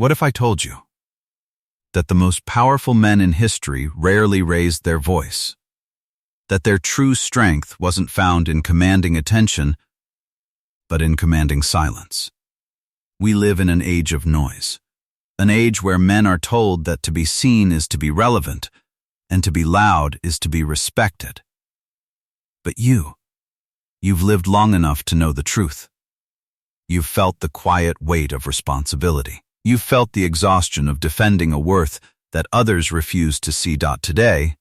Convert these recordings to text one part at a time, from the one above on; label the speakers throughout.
Speaker 1: What if I told you that the most powerful men in history rarely raised their voice, that their true strength wasn't found in commanding attention, but in commanding silence? We live in an age of noise, an age where men are told that to be seen is to be relevant, and to be loud is to be respected. But you've lived long enough to know the truth. You've felt the quiet weight of responsibility. You've felt the exhaustion of defending a worth that others refuse to see. Today,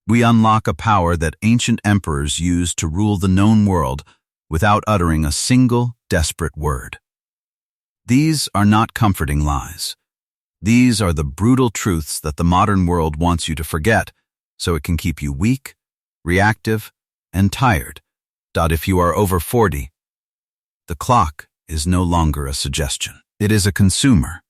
Speaker 1: we unlock a power that ancient emperors used to rule the known world without uttering a single desperate word. These are not comforting lies. These are the brutal truths that the modern world wants you to forget, so it can keep you weak, reactive, and tired. If you are over 40, the clock is no longer a suggestion. It is a consumer.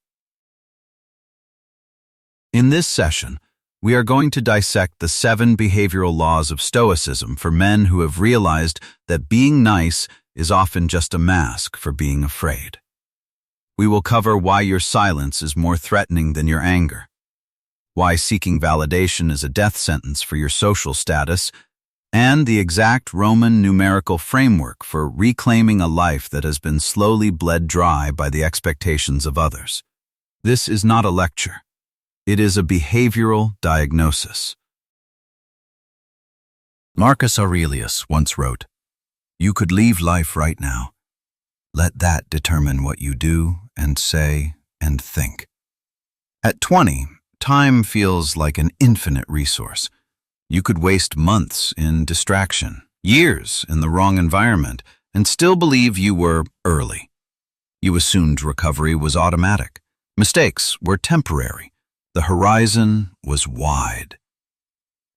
Speaker 1: In this session, we are going to dissect the 7 behavioral laws of Stoicism for men who have realized that being nice is often just a mask for being afraid. We will cover why your silence is more threatening than your anger, why seeking validation is a death sentence for your social status, and the exact Roman numerical framework for reclaiming a life that has been slowly bled dry by the expectations of others. This is not a lecture. It is a behavioral diagnosis. Marcus Aurelius once wrote, "You could leave life right now. Let that determine what you do and say and think." At 20, time feels like an infinite resource. You could waste months in distraction, years in the wrong environment, and still believe you were early. You assumed recovery was automatic. Mistakes were temporary. The horizon was wide.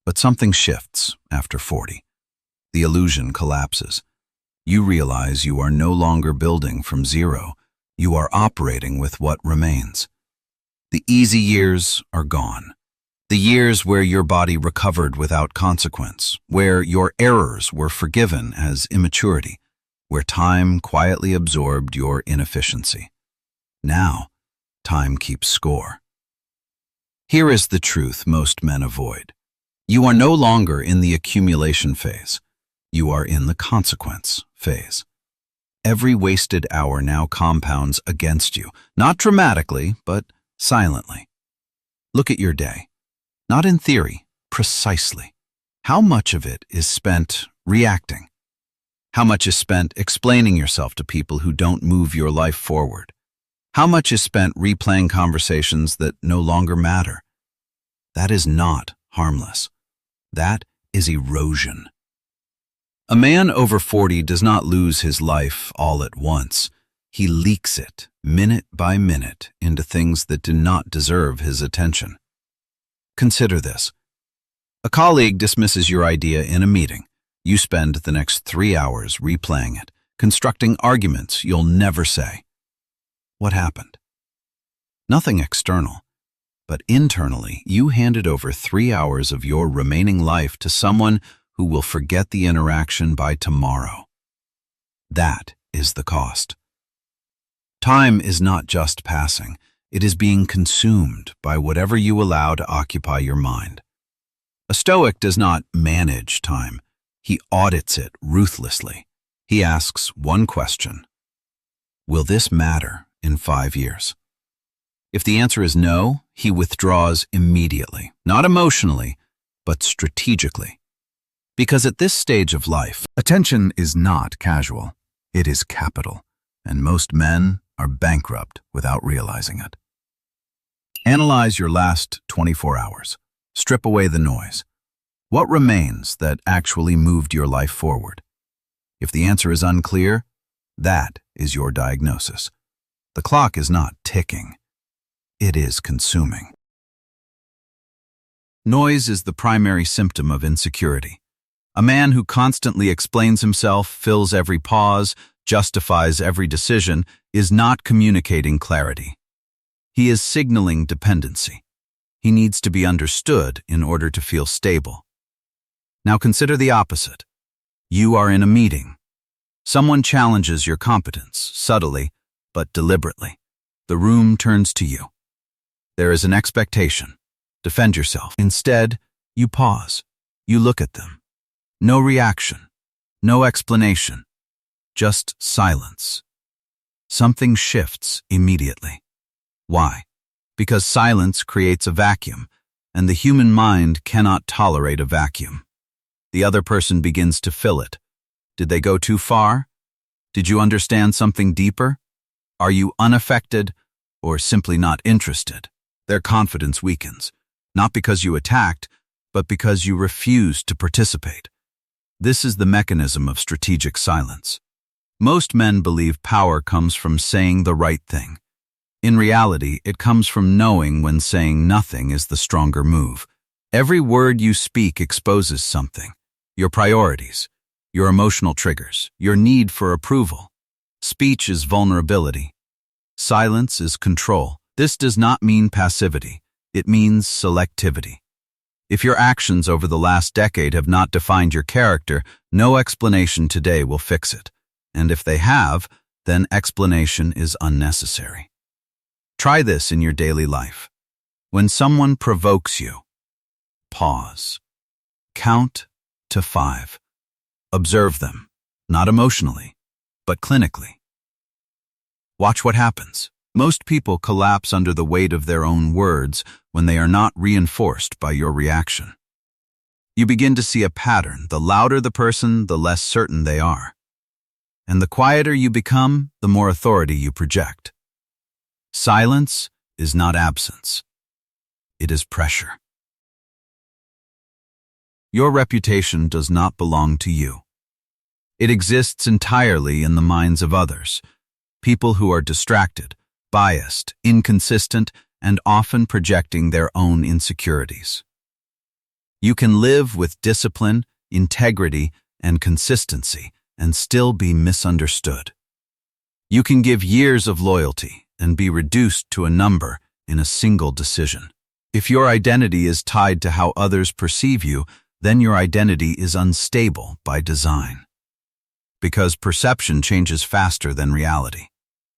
Speaker 1: But something shifts after 40. The illusion collapses. You realize you are no longer building from zero. You are operating with what remains. The easy years are gone. The years where your body recovered without consequence, where your errors were forgiven as immaturity, where time quietly absorbed your inefficiency. Now, time keeps score. Here is the truth most men avoid. You are no longer in the accumulation phase. You are in the consequence phase. Every wasted hour now compounds against you, not dramatically, but silently. Look at your day. Not in theory, precisely. How much of it is spent reacting? How much is spent explaining yourself to people who don't move your life forward? How much is spent replaying conversations that no longer matter? That is not harmless. That is erosion. A man over 40 does not lose his life all at once. He leaks it, minute by minute, into things that do not deserve his attention. Consider this. A colleague dismisses your idea in a meeting. You spend the next 3 hours replaying it, constructing arguments you'll never say. What happened? Nothing external, but internally, you handed over 3 hours of your remaining life to someone who will forget the interaction by tomorrow. That is the cost. Time is not just passing. It is being consumed by whatever you allow to occupy your mind. A Stoic does not manage time. He audits it ruthlessly. He asks one question: will this matter in 5 years? If the answer is no, he withdraws immediately, not emotionally, but strategically. Because at this stage of life, attention is not casual. It is capital, and most men are bankrupt without realizing it. Analyze your last 24 hours. Strip away the noise. What remains that actually moved your life forward? If the answer is unclear, that is your diagnosis. The clock is not ticking. It is consuming. Noise is the primary symptom of insecurity. A man who constantly explains himself, fills every pause, justifies every decision, is not communicating clarity. He is signaling dependency. He needs to be understood in order to feel stable. Now consider the opposite. You are in a meeting. Someone challenges your competence, subtly but deliberately. The room turns to you. There is an expectation. Defend yourself. Instead, you pause. You look at them. No reaction. No explanation. Just silence. Something shifts immediately. Why? Because silence creates a vacuum, and the human mind cannot tolerate a vacuum. The other person begins to fill it. Did they go too far? Did you understand something deeper? Are you unaffected or simply not interested? Their confidence weakens, not because you attacked, but because you refused to participate. This is the mechanism of strategic silence. Most men believe power comes from saying the right thing. In reality, it comes from knowing when saying nothing is the stronger move. Every word you speak exposes something. Your priorities, your emotional triggers, your need for approval. Speech is vulnerability. Silence is control. This does not mean passivity. It means selectivity. If your actions over the last decade have not defined your character, no explanation today will fix it. And if they have, then explanation is unnecessary. Try this in your daily life. When someone provokes you, pause. Count to 5. Observe them, not emotionally, but clinically. Watch what happens. Most people collapse under the weight of their own words when they are not reinforced by your reaction. You begin to see a pattern. The louder the person, the less certain they are. And the quieter you become, the more authority you project. Silence is not absence. It is pressure. Your reputation does not belong to you. It exists entirely in the minds of others, people who are distracted, biased, inconsistent, and often projecting their own insecurities. You can live with discipline, integrity, and consistency and still be misunderstood. You can give years of loyalty and be reduced to a number in a single decision. If your identity is tied to how others perceive you, then your identity is unstable by design. Because perception changes faster than reality.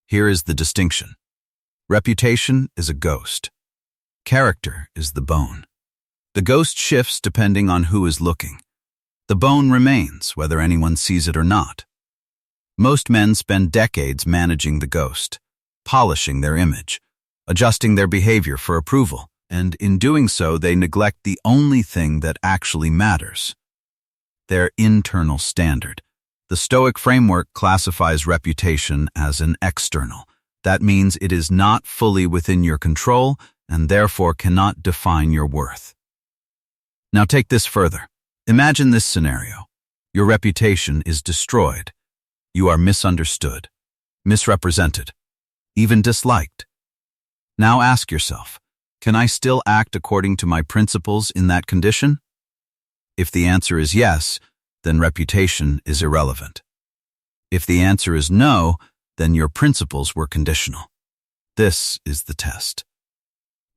Speaker 1: Here is the distinction. Reputation is a ghost. Character is the bone. The ghost shifts depending on who is looking. The bone remains, whether anyone sees it or not. Most men spend decades managing the ghost, polishing their image, adjusting their behavior for approval, and in doing so they neglect the only thing that actually matters: their internal standard. The Stoic framework classifies reputation as an external. That means it is not fully within your control and therefore cannot define your worth. Now take this further. Imagine this scenario. Your reputation is destroyed. You are misunderstood, misrepresented, even disliked. Now ask yourself, can I still act according to my principles in that condition? If the answer is yes, then reputation is irrelevant. If the answer is no, then your principles were conditional. This is the test.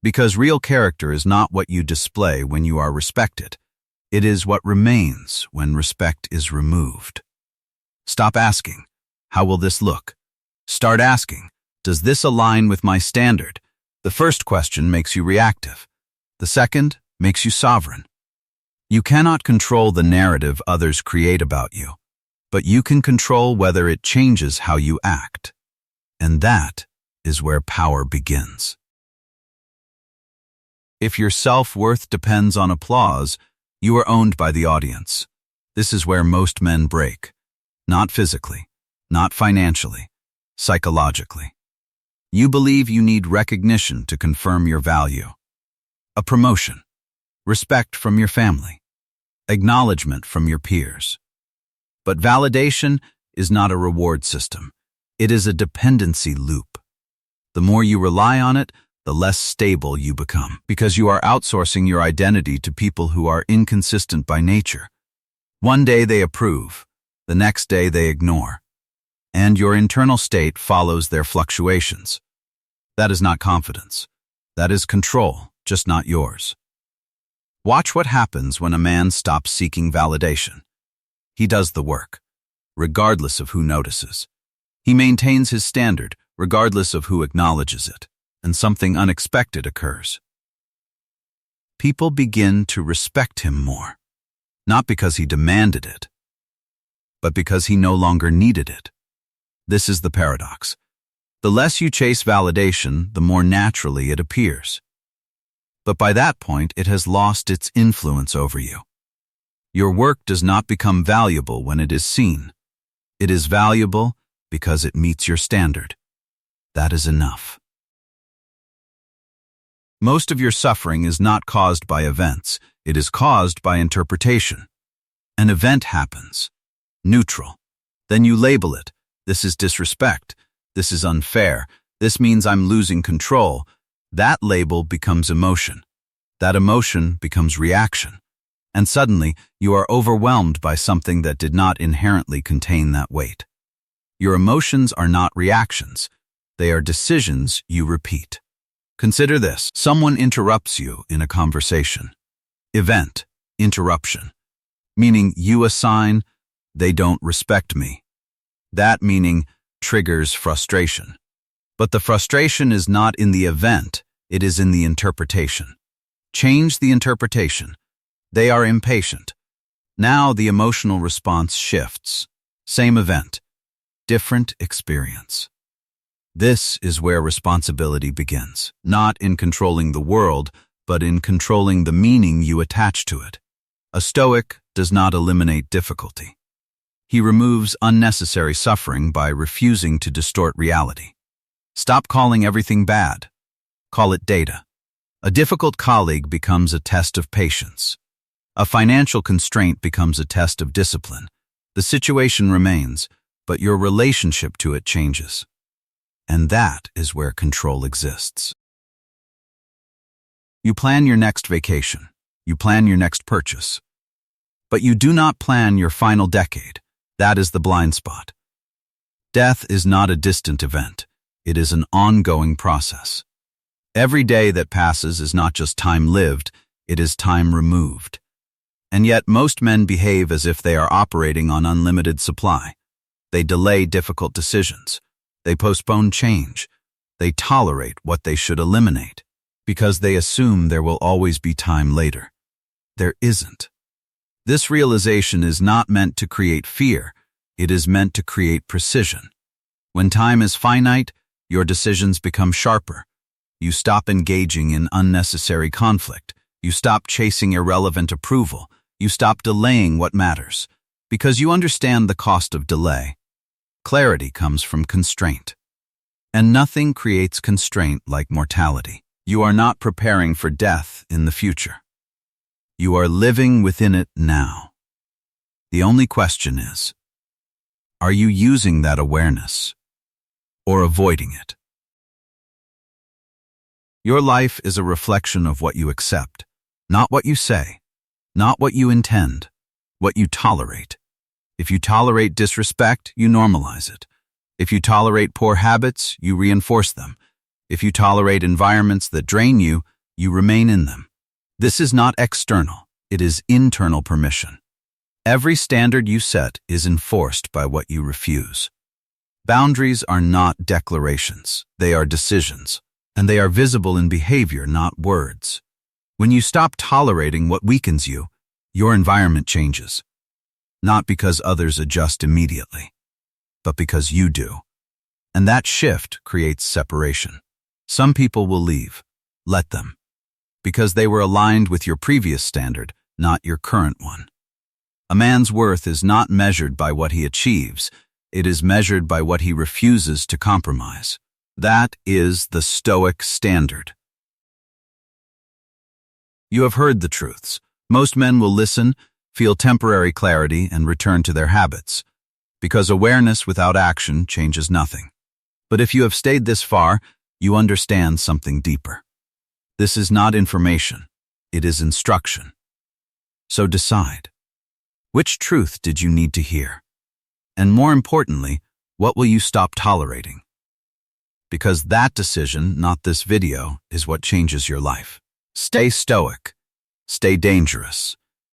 Speaker 1: Because real character is not what you display when you are respected. It is what remains when respect is removed. Stop asking, how will this look? Start asking, does this align with my standard? The first question makes you reactive. The second makes you sovereign. You cannot control the narrative others create about you, but you can control whether it changes how you act. And that is where power begins. If your self-worth depends on applause, you are owned by the audience. This is where most men break. Not physically, not financially, psychologically. You believe you need recognition to confirm your value. A promotion, respect from your family, acknowledgement from your peers. But validation is not a reward system. It is a dependency loop. The more you rely on it, the less stable you become, because you are outsourcing your identity to people who are inconsistent by nature. One day they approve, the next day they ignore, and your internal state follows their fluctuations. That is not confidence. That is control, just not yours. Watch what happens when a man stops seeking validation. He does the work, regardless of who notices. He maintains his standard, regardless of who acknowledges it, and something unexpected occurs. People begin to respect him more, not because he demanded it, but because he no longer needed it. This is the paradox. The less you chase validation, the more naturally it appears. But by that point, it has lost its influence over you. Your work does not become valuable when it is seen. It is valuable because it meets your standard. That is enough. Most of your suffering is not caused by events. It is caused by interpretation. An event happens. Neutral. Then you label it. This is disrespect. This is unfair. This means I'm losing control. That label becomes emotion. That emotion becomes reaction. And suddenly, you are overwhelmed by something that did not inherently contain that weight. Your emotions are not reactions. They are decisions you repeat. Consider this. Someone interrupts you in a conversation. Event, interruption. Meaning you assign, they don't respect me. That meaning triggers frustration. But the frustration is not in the event, it is in the interpretation. Change the interpretation. They are impatient. Now the emotional response shifts. Same event, different experience. This is where responsibility begins, not in controlling the world, but in controlling the meaning you attach to it. A Stoic does not eliminate difficulty. He removes unnecessary suffering by refusing to distort reality. Stop calling everything bad. Call it data. A difficult colleague becomes a test of patience. A financial constraint becomes a test of discipline. The situation remains, but your relationship to it changes. And that is where control exists. You plan your next vacation. You plan your next purchase. But you do not plan your final decade. That is the blind spot. Death is not a distant event. It is an ongoing process. Every day that passes is not just time lived, it is time removed. And yet most men behave as if they are operating on unlimited supply. They delay difficult decisions. They postpone change. They tolerate what they should eliminate because they assume there will always be time later. There isn't. This realization is not meant to create fear. It is meant to create precision. When time is finite, your decisions become sharper. You stop engaging in unnecessary conflict. You stop chasing irrelevant approval. You stop delaying what matters because you understand the cost of delay. Clarity comes from constraint. And nothing creates constraint like mortality. You are not preparing for death in the future. You are living within it now. The only question is, are you using that awareness or avoiding it? Your life is a reflection of what you accept, not what you say, not what you intend, what you tolerate. If you tolerate disrespect, you normalize it. If you tolerate poor habits, you reinforce them. If you tolerate environments that drain you, you remain in them. This is not external, it is internal permission. Every standard you set is enforced by what you refuse. Boundaries are not declarations, they are decisions, and they are visible in behavior, not words. When you stop tolerating what weakens you, your environment changes. Not because others adjust immediately, but because you do. And that shift creates separation. Some people will leave. Let them. Because they were aligned with your previous standard, not your current one. A man's worth is not measured by what he achieves. It is measured by what he refuses to compromise. That is the Stoic standard. You have heard the truths. Most men will listen, feel temporary clarity, and return to their habits, because awareness without action changes nothing. But if you have stayed this far, you understand something deeper. This is not information, it is instruction. So decide, which truth did you need to hear? And more importantly, what will you stop tolerating? Because that decision, not this video, is what changes your life. Stay stoic, stay dangerous,